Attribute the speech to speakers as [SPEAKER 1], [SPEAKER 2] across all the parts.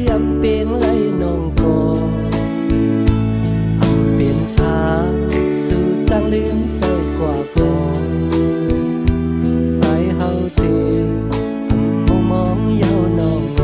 [SPEAKER 1] ยำเป็นไรน้องก็อำเป็นชาสู่สังลืมใจกว่าก่อนใส่เฮาเตอำมองเยาน้อง
[SPEAKER 2] ใจ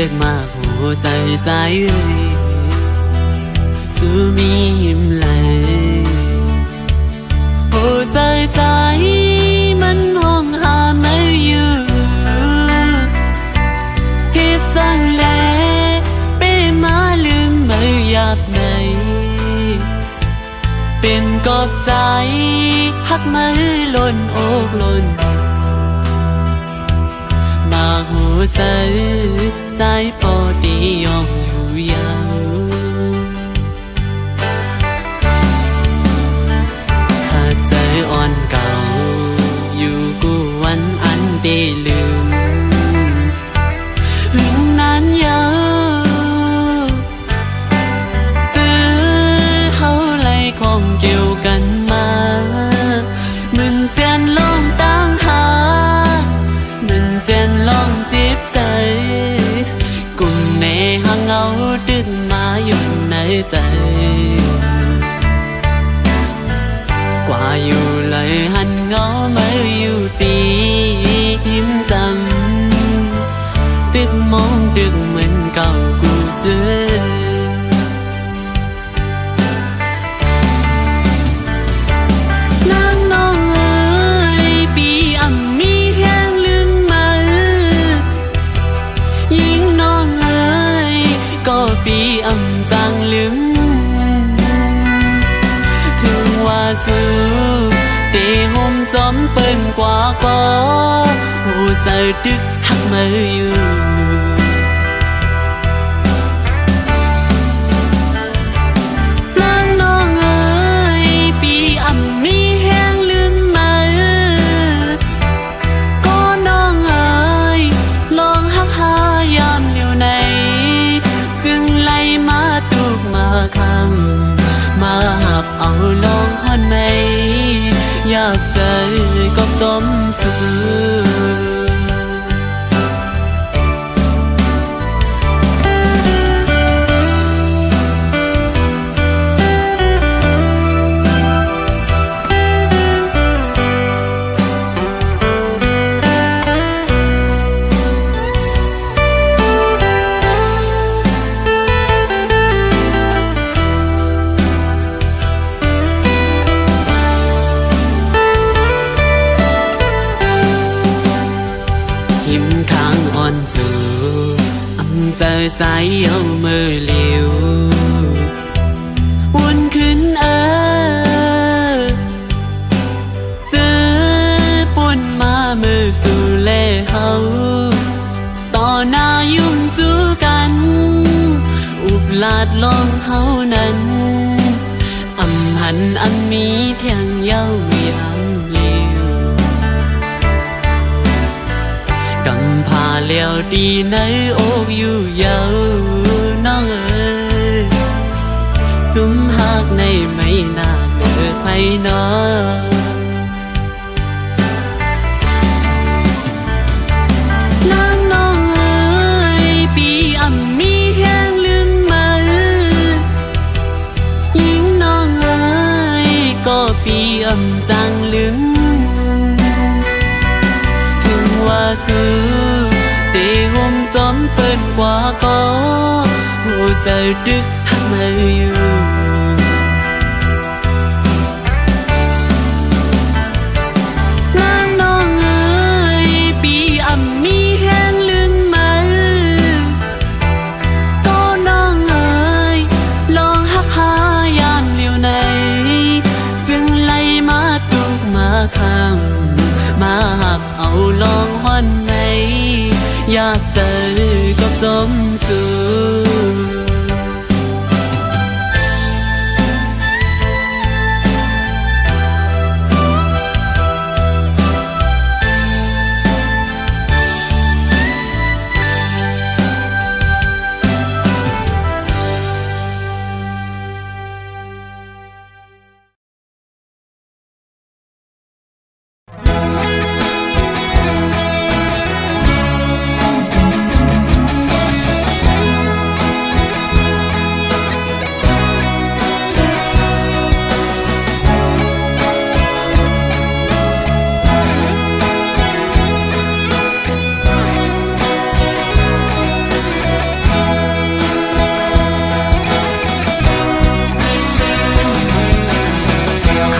[SPEAKER 2] กมาหัวใจใจสู้มีหิมไหลหัวใจใจมันห้องหาไม่อยู่ฮิสังแลเป้มาลืมไม่หยาบไหนเป็นกอบใจหักมือล้นอกล้นมาหัวใจใจปอดียอมอยู่ยาวขาดใจอ่อนเก่าอยู่กูวันอันเปลืมหึงนั้นยาวของเกี่ยวกันมามึนเสียนลองตั้งหามึนเสียนลองจีบใจกุ่มในห้างเงาดึกมาอยู่ในใจกว่าอยู่เลยหันเงาไม่อยู่ตีหิมจำดึกมองดึกเหมือนเก่ากูเสืปีอำจางลืมถึงว่าสู้เตะห่มซ้อมเปิ้นกว่าก็หูใส่ดึกหักมืออยู่นางน้องเอ๋ยปีอำมีแห้งลืมมือก็น้องเอ๋ยลองหักหายามอยู่ในมาคำมาหับเอาลองฮอนไหมอยากเจอก็สมสู่หิมข้างอ่อนสู่อำใจสายเอามือเลี้ยววนขึ้นซื้อปุ่นมามือสู่เล่เฮาต่อหน้ายุ่งจูกันอุบลาดลองเฮานั้นอำหันอันมีเพียงเย้ายามเลี้ยวกำพาเลี้ยวดีในอกอยู่ยาวน้องเอ๋ยสุมหักในไม่นานเกิดไผน้อนางน้องเอ๋ยปีอำมีแห้งลืมมือยิ่งน้องเอ๋ยก็ปีอำจางลืมถึงว่าสู้เตะห่มซ้อมเปิ้นกว่าก็หูใส่ดึกหักมืออยู่นางน้องเอ๋ยปีอำมีแห้งลืมมือก็น้องเอ๋ยลองหักหายามเลี้ยวในจึงไล่มาตุกมาคำมาหับเอาลองฮอนไหมอยากเจอก็สมสู่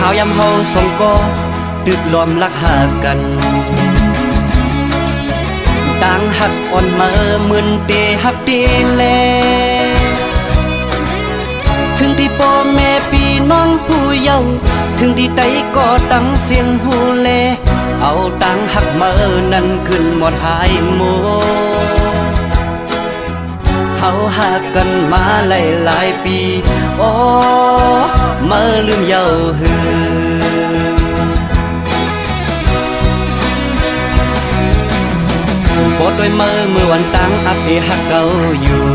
[SPEAKER 1] าวยำเฮาสองก็ตึกล้อมรักหากันต่างหักอ่อนมาเหมือนเตหักเตแลถึงที่พ่อแม่พี่น้องผู้เยาว์ถึงที่ใดก็ตั้งเสียงหูแลเอาต่างหักมานั้นขึ้นหมดหายโมเฮาหากันมาหลายปีโอ้มาลืมเยาหือปอดด้วยมือวันตั้งอัปเดหักเก่าอยู่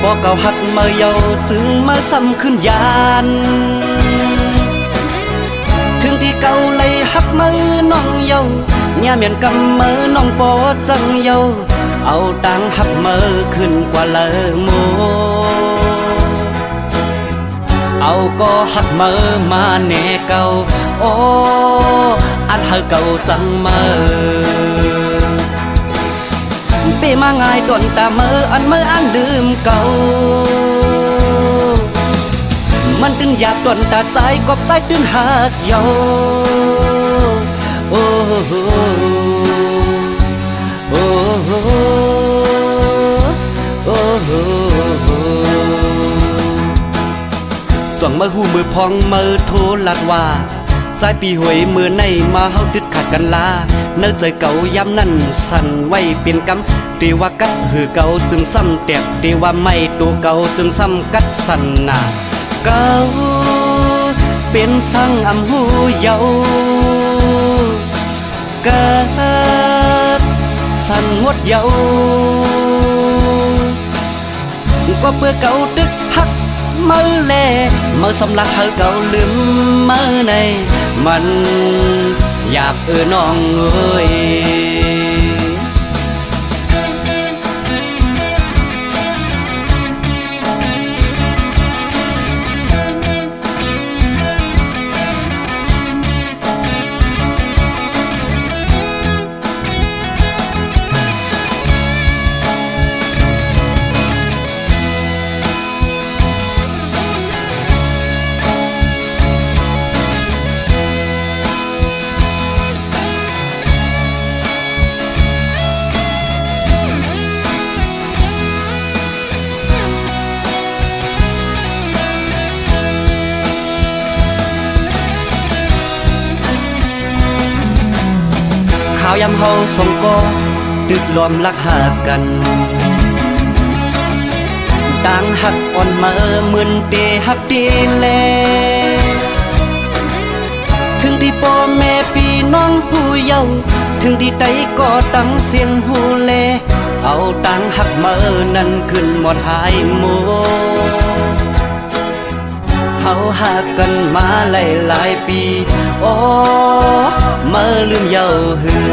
[SPEAKER 1] ปอเก่าหักมาเยาถึงมาซ้ำขึ้นยานถึงที่เก่าเลยหักมือน้องเยาเนี่ยเมียนกำมือน้องปอจังเยาเอาตังหักมือขึ้นกว่าเลอโมเอาก็หักมือมาแน่เก่าโอ้อัดหักเก่าจังมือเปมาง่ายต้นตามืออันลืมเก่ามันตึงหยาบต้นตาสายกบสายตื่นหักเยาโอ้โอ้โอ้จ้องมือหูมือพองมือโทรลัดว่าสายปีหวยมือในมาเฮาดึดขาดกันลาเนื้อใจเก่าย้ำนั่นสั่นไว้เป็นกำตีว่ากัดหือเก่าจึงซ้ำแตกตีว่าไม่ตัวเก่าจึงซ้ำกัดสั่นนาเก่าเป็นสั่งอำหูเยาเกิดสั่นงดเยาก็เพื่อเก่าตึกหักมือแลมือสำลักเธอเก่าลืมมือในมันหยาบน้องเอ้ยข้าวยำเฮาสองก็ตึกล้อมรักหากันต่างหักอ่อนมาเหมือนเตหักเตแลถึงที่พ่อแม่พี่น้องผู้เยาว์ถึงที่ใดก็ตั้งเสียงหูแลเอาต่างหักมานั้นขึ้นหมดหายโมเฮาหากันมาหลายปีโอ้มาลืมเยาหือ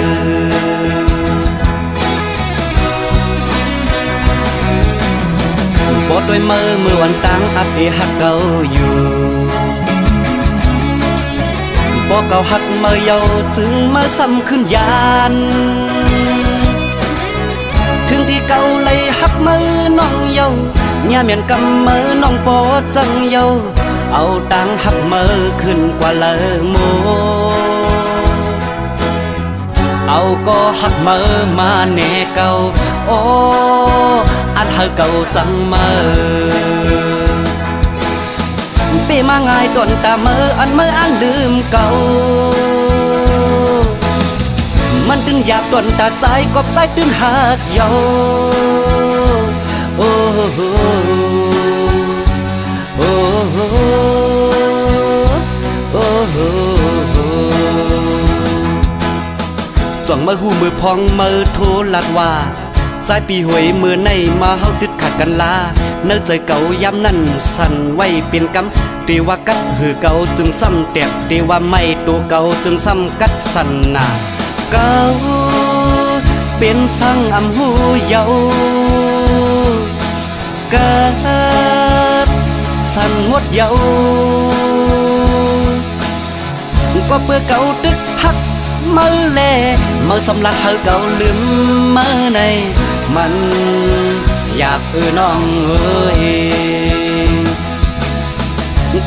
[SPEAKER 1] ปอดด้วยมือวันตั้งอัปเดหักเก่าอยู่ปอเก่าหักมาเยาถึงมาซ้ำขึ้นยานถึงที่เก่าเลยหักมือน้องเยาเนี่ยเมียนกำมือน้องปอจังเยาเอาตังหักมือขึ้นกว่าเลอโมเอาก็หักมือมาแน่เก่าโอ้อัดหักเก่าจังมือเปมาง่ายต้นตามืออันลืมเก่ามันตึงหยาบต้นตาสายกบสายตื่นหักเยาโอ้โอ้จ้องมือหูมือพองมือโทรลัดว่าสายปีหวยมือในมาเฮาดึดขาดกันลาเนื้อใจเก่าย้ำนั่นสั่นไว้เป็นกำตีว่ากัดหือเก่าจึงซ้ำแตกตีว่าไม่ตัวเก่าจึงซ้ำกัดสั่นนาเก่าเป็นสั่งอำหูเยาเกิดสั่นงดเยาก็เพื่อเก่าตึกหักมือแลมือสำลักเธอเก่าลืมมือในมันหยาบน้องเอ้ย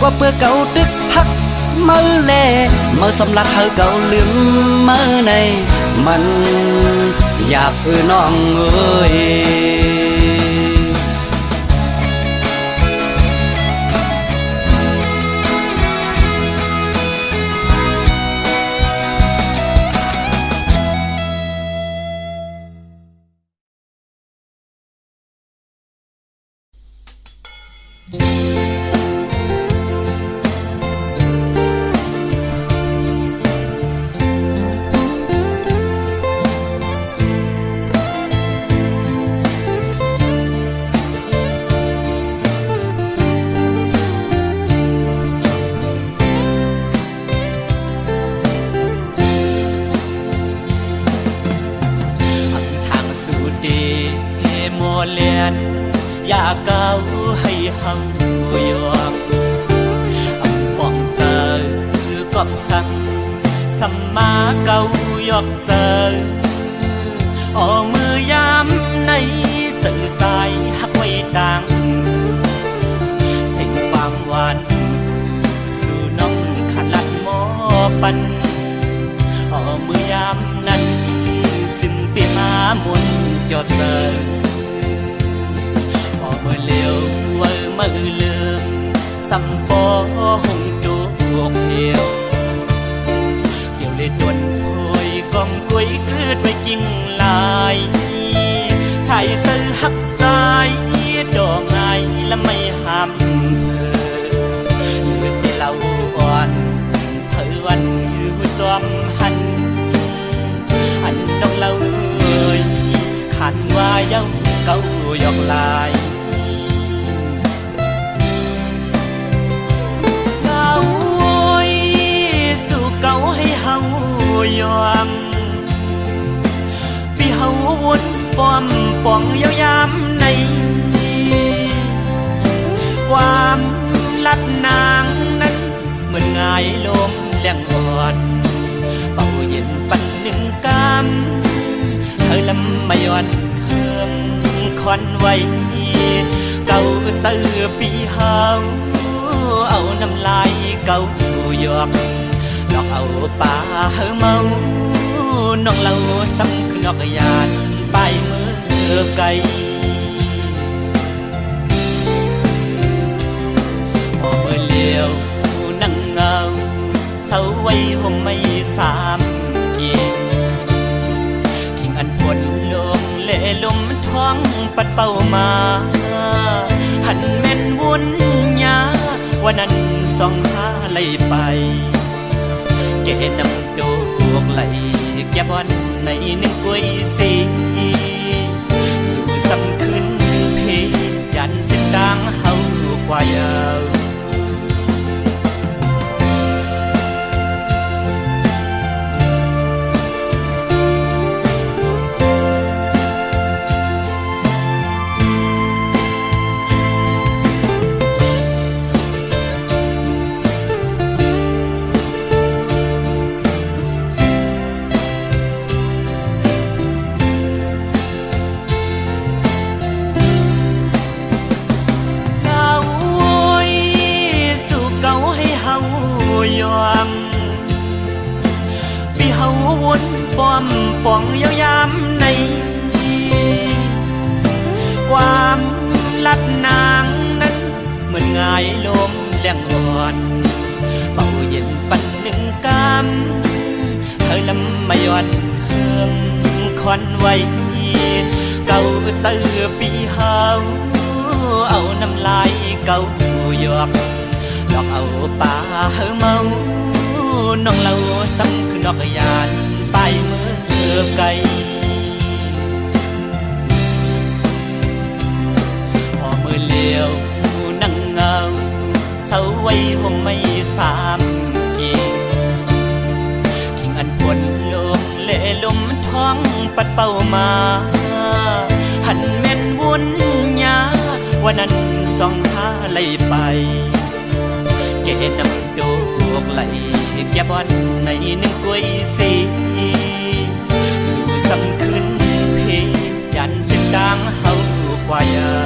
[SPEAKER 1] ก็เพื่อเก่าตึกฮักมือแลมือสำลัดเฮาเก่าลืมมือในมันอยากน้องเอ้ยอยากเก้าให้เฮายอมอำป้องเจอกอบสั่งสัมมาเก้ายอกเจออมือยามในสื่อสายหักไว้ต่างสิ่งความหวานสู่น้องขัดลัดหมอปันมือยามนั้นซึ่งเปียมามุนจอดเจอมือเลี้ยวมือเลื่อมสัมปอหงจูกเหี่ยวเกี่ยวเลยดวนถอยกองกุ้ยเกิดไว้กิ่งลายใส่เตือหักใจดอกไงและไม่ห้ามเธอเมื่อสิเราอ่อนเธอวันอยู่จอมหันอันต้องเล่าขันว่าเย้าเก้ายอกลายยอมปีเฮาวนป้อมป่องยาวยามในความลัดนางนั้นเหมือนง่ายลมแรงอ่อนเป่าเย็นปันหนึ่งกำเธอลำไม่ย้อนเฮิมควันไว้เก่าเตือปีเฮาเอาน้ำลายเก่าหยอกนอกเอาป่าเฮาเมาน้องเราซ้ำคือนอกยานไปมือไกลพอมือเลี้ยวนั่งเงาเศร้าไว้ห่มไม่สามเกียงทิ้งอันฝนลงเล่ลมท้องปัดเป่ามาหันแม่นวุ่นยาวันนั้นส่องหาไหลไปเกนำโดกไหลแก้บอนในหนึ่งกุ้ยสีสู่ซ้ำขึ้นเพยันเส้นดังเฮากว่ายาวป้อมป่องยาวยามในความลัดนางนั้นเหมือนง่ายลมแรงอ่อนเป่าเย็นปันหนึ่งกำเธอลำไม่ย้อนเฮิมควันไว้เก่าเตือปีเฮาเอาน้ำลายเก่าหยอกดอกเอาป่าเฮาเมาน้องเราซ้ำคือนอกยานไปมือไกลพอมือเลี้ยวนั่งเงาเศร้าไว้ห่มไม่สามเกียงทิ้งอันฝนลงเล่ลมท้องปัดเป่ามาหันแม่นวุ่นยาวันนั้นส่องหาไหลไปเกนำโดกไหลแก้บอนในหนึ่งกุ้ยสีสู่ซ้ำขึ้นเพยันเส้นดังเฮากว่ายา